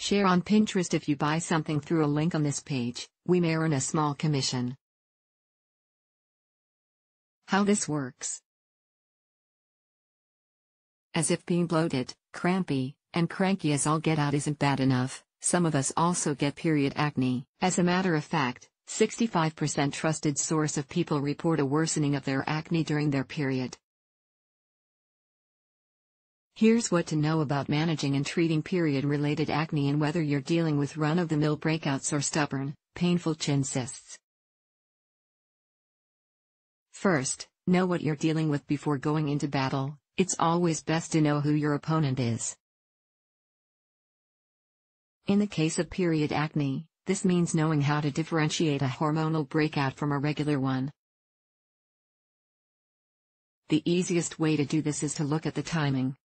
Share on Pinterest. If you buy something through a link on this page, we may earn a small commission. How this works. As if being bloated, crampy, and cranky as all get out isn't bad enough, some of us also get period acne. As a matter of fact, 65% trusted source of people report a worsening of their acne during their period. Here's what to know about managing and treating period-related acne and whether you're dealing with run-of-the-mill breakouts or stubborn, painful chin cysts. First, know what you're dealing with before going into battle. It's always best to know who your opponent is. In the case of period acne, this means knowing how to differentiate a hormonal breakout from a regular one. The easiest way to do this is to look at the timing.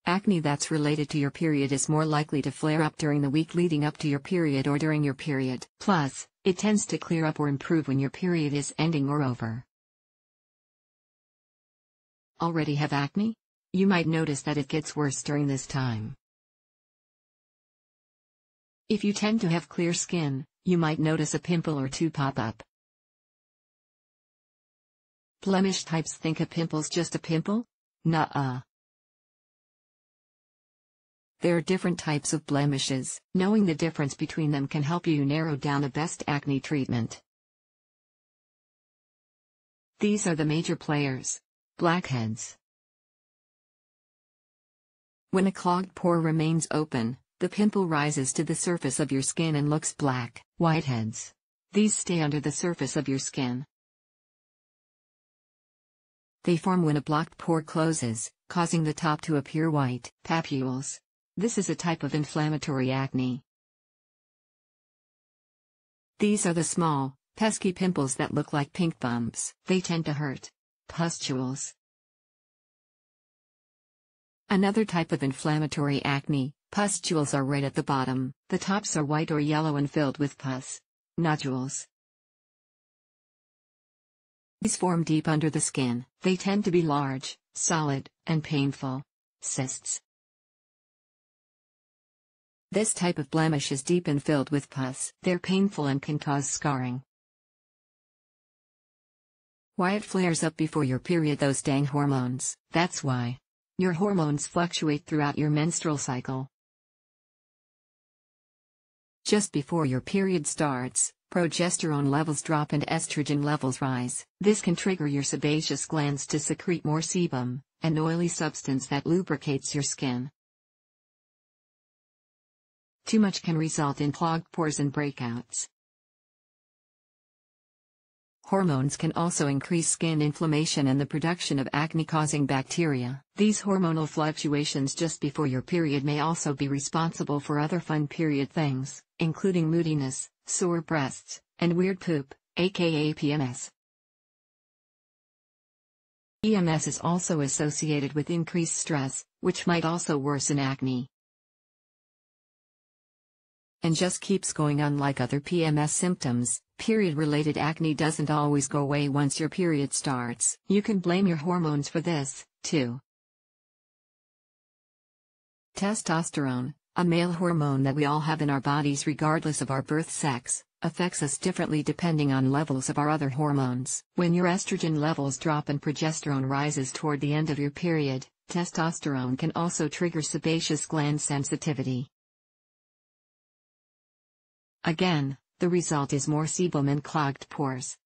Acne that's related to your period is more likely to flare up during the week leading up to your period or during your period. Plus, it tends to clear up or improve when your period is ending or over. Already have acne? You might notice that it gets worse during this time. If you tend to have clear skin, you might notice a pimple or two pop up. Blemish types think a pimple's just a pimple? Nuh-uh. There are different types of blemishes. Knowing the difference between them can help you narrow down the best acne treatment. These are the major players. Blackheads. When a clogged pore remains open, the pimple rises to the surface of your skin and looks black. Whiteheads. These stay under the surface of your skin. They form when a blocked pore closes, causing the top to appear white. Papules. This is a type of inflammatory acne. These are the small, pesky pimples that look like pink bumps. They tend to hurt. Pustules. Another type of inflammatory acne, pustules are right at the bottom. The tops are white or yellow and filled with pus. Nodules. These form deep under the skin. They tend to be large, solid, and painful. Cysts. This type of blemish is deep and filled with pus. They're painful and can cause scarring. Why it flares up before your period? Those dang hormones. That's why. Your hormones fluctuate throughout your menstrual cycle. Just before your period starts, progesterone levels drop and estrogen levels rise. This can trigger your sebaceous glands to secrete more sebum, an oily substance that lubricates your skin. Too much can result in clogged pores and breakouts. Hormones can also increase skin inflammation and the production of acne-causing bacteria. These hormonal fluctuations just before your period may also be responsible for other fun period things, including moodiness, sore breasts, and weird poop, aka PMS. PMS is also associated with increased stress, which might also worsen acne. And just keeps going on. Like other PMS symptoms, period-related acne doesn't always go away once your period starts. You can blame your hormones for this, too. Testosterone, a male hormone that we all have in our bodies regardless of our birth sex, affects us differently depending on levels of our other hormones. When your estrogen levels drop and progesterone rises toward the end of your period, testosterone can also trigger sebaceous gland sensitivity. Again, the result is more sebum and clogged pores.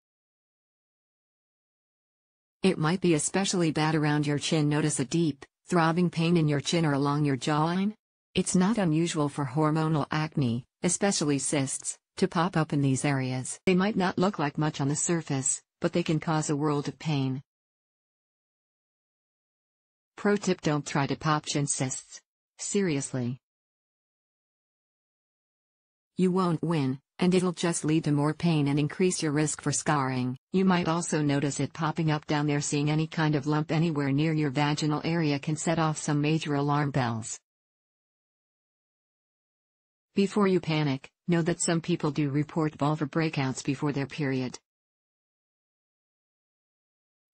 It might be especially bad around your chin. Notice a deep, throbbing pain in your chin or along your jawline? It's not unusual for hormonal acne, especially cysts, to pop up in these areas. They might not look like much on the surface, but they can cause a world of pain. Pro tip: don't try to pop chin cysts. Seriously. You won't win, and it'll just lead to more pain and increase your risk for scarring. You might also notice it popping up down there. Seeing any kind of lump anywhere near your vaginal area can set off some major alarm bells. Before you panic, know that some people do report vulvar breakouts before their period.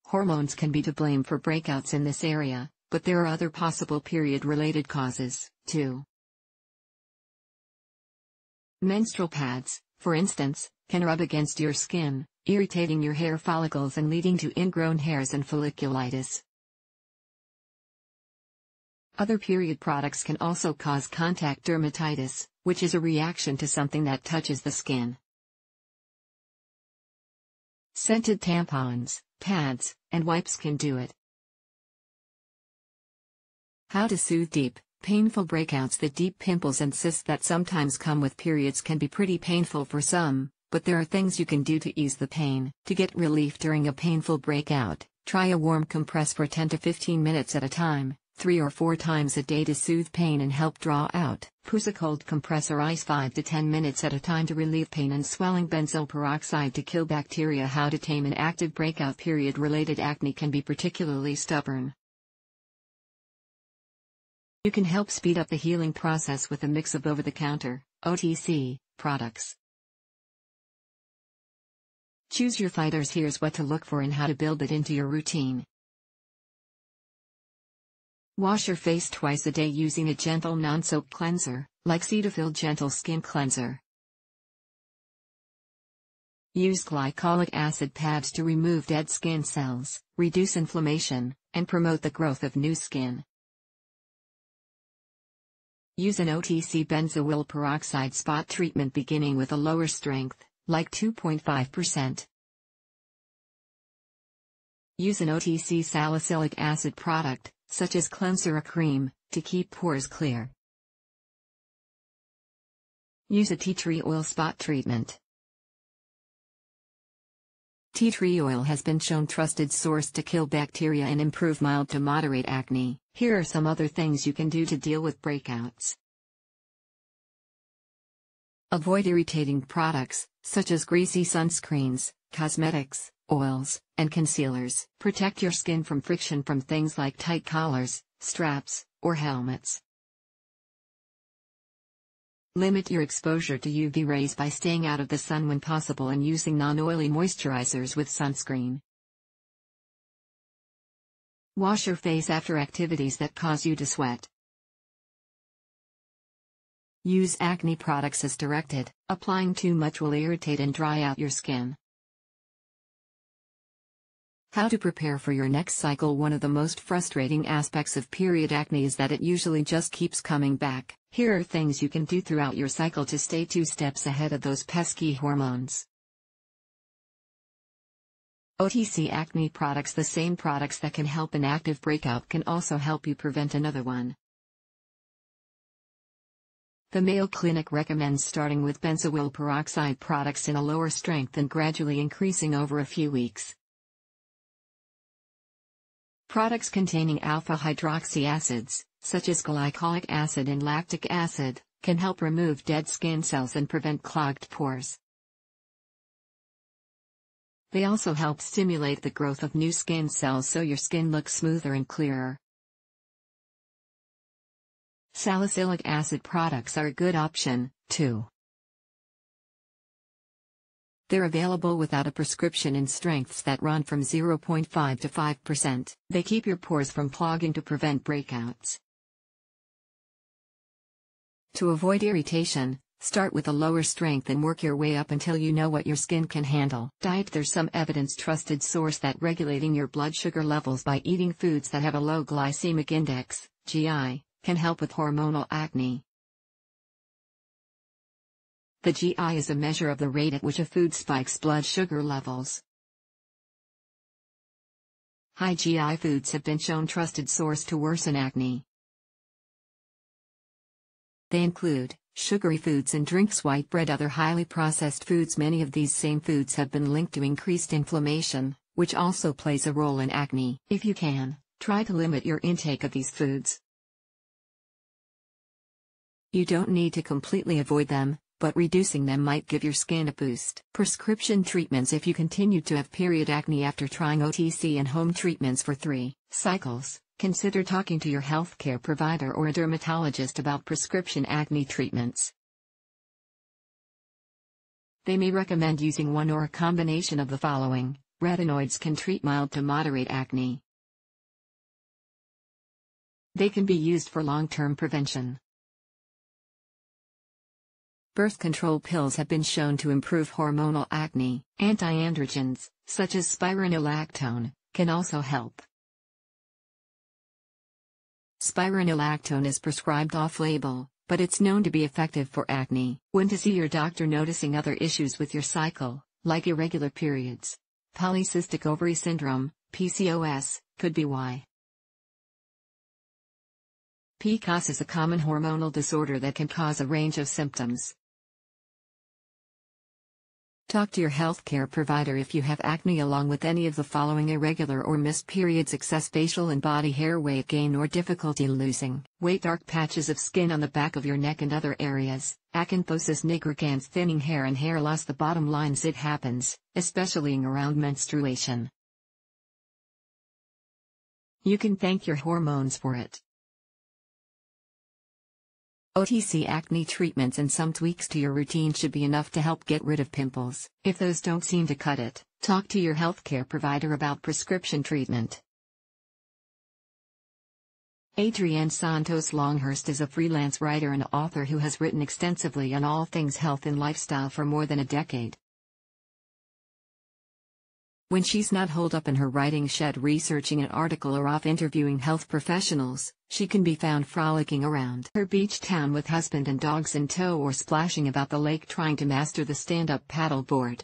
Hormones can be to blame for breakouts in this area, but there are other possible period-related causes, 2. Menstrual pads, for instance, can rub against your skin, irritating your hair follicles and leading to ingrown hairs and folliculitis. Other period products can also cause contact dermatitis, which is a reaction to something that touches the skin. Scented tampons, pads, and wipes can do it. How to soothe deep, painful breakouts. The deep pimples and cysts that sometimes come with periods can be pretty painful for some, but there are things you can do to ease the pain. To get relief during a painful breakout, try a warm compress for 10 to 15 minutes at a time, 3 or 4 times a day to soothe pain and help draw out. Push a cold compress or ice 5 to 10 minutes at a time to relieve pain and swelling. Benzoyl peroxide to kill bacteria. How to tame an active breakout. Period-related acne can be particularly stubborn. You can help speed up the healing process with a mix of over-the-counter, OTC, products. Choose your fighters. Here's what to look for and how to build it into your routine. Wash your face twice a day using a gentle non-soap cleanser, like Cetaphil Gentle Skin Cleanser. Use glycolic acid pads to remove dead skin cells, reduce inflammation, and promote the growth of new skin. Use an OTC benzoyl peroxide spot treatment beginning with a lower strength, like 2.5%. Use an OTC salicylic acid product, such as cleanser or cream, to keep pores clear. Use a tea tree oil spot treatment. Tea tree oil has been shown trusted source to kill bacteria and improve mild to moderate acne. Here are some other things you can do to deal with breakouts. Avoid irritating products, such as greasy sunscreens, cosmetics, oils, and concealers. Protect your skin from friction from things like tight collars, straps, or helmets. Limit your exposure to UV rays by staying out of the sun when possible and using non-oily moisturizers with sunscreen. Wash your face after activities that cause you to sweat. Use acne products as directed. Applying too much will irritate and dry out your skin. How to prepare for your next cycle. One of the most frustrating aspects of period acne is that it usually just keeps coming back. Here are things you can do throughout your cycle to stay 2 steps ahead of those pesky hormones. OTC acne products. The same products that can help an active breakout can also help you prevent another one. The Mayo Clinic recommends starting with benzoyl peroxide products in a lower strength and gradually increasing over a few weeks. Products containing alpha-hydroxy acids, such as glycolic acid and lactic acid, can help remove dead skin cells and prevent clogged pores. They also help stimulate the growth of new skin cells so your skin looks smoother and clearer. Salicylic acid products are a good option, too. They're available without a prescription in strengths that run from 0.5 to 5%. They keep your pores from clogging to prevent breakouts. To avoid irritation, start with a lower strength and work your way up until you know what your skin can handle. Diet. There's some evidence trusted source that regulating your blood sugar levels by eating foods that have a low glycemic index, GI, can help with hormonal acne. The GI is a measure of the rate at which a food spikes blood sugar levels. High GI foods have been shown trusted source to worsen acne. They include sugary foods and drinks, white bread, other highly processed foods. Many of these same foods have been linked to increased inflammation, which also plays a role in acne. If you can, try to limit your intake of these foods. You don't need to completely avoid them, but reducing them might give your skin a boost. Prescription treatments. If you continue to have period acne after trying OTC and home treatments for 3 cycles, consider talking to your healthcare provider or a dermatologist about prescription acne treatments. They may recommend using one or a combination of the following. Retinoids can treat mild to moderate acne. They can be used for long-term prevention. Birth control pills have been shown to improve hormonal acne. Anti-androgens, such as spironolactone, can also help. Spironolactone is prescribed off-label, but it's known to be effective for acne. When to see your doctor noticing other issues with your cycle, like irregular periods. Polycystic ovary syndrome, PCOS, could be why. PCOS is a common hormonal disorder that can cause a range of symptoms. Talk to your healthcare provider if you have acne along with any of the following: irregular or missed periods, excess facial and body hair, weight gain or difficulty losing weight, dark patches of skin on the back of your neck and other areas, acanthosis nigricans, thinning hair and hair loss. The bottom line is it happens, especially around menstruation. You can thank your hormones for it. OTC acne treatments and some tweaks to your routine should be enough to help get rid of pimples. If those don't seem to cut it, talk to your healthcare provider about prescription treatment. Adrienne Santos Longhurst is a freelance writer and author who has written extensively on all things health and lifestyle for more than a decade. When she's not holed up in her writing shed researching an article or off interviewing health professionals, she can be found frolicking around her beach town with husband and dogs in tow, or splashing about the lake trying to master the stand-up paddleboard.